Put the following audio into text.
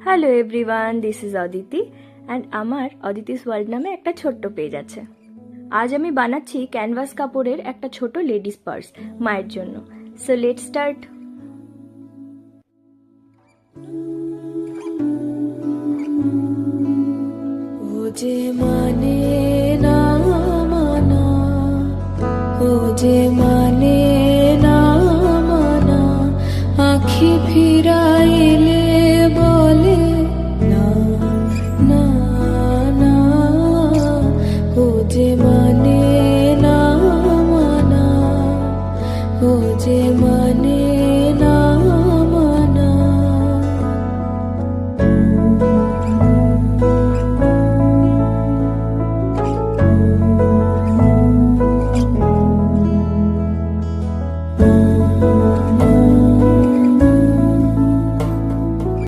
Hello everyone, this is Aditi and আমার Aditi's world নামে একটা ছোট্ট পেজ আছে। আজ আমি বানাচ্ছি ক্যানভাস কাপড়ের একটা ছোট লেডিস পার্স মায়ের জন্য। So let start. ও যে মা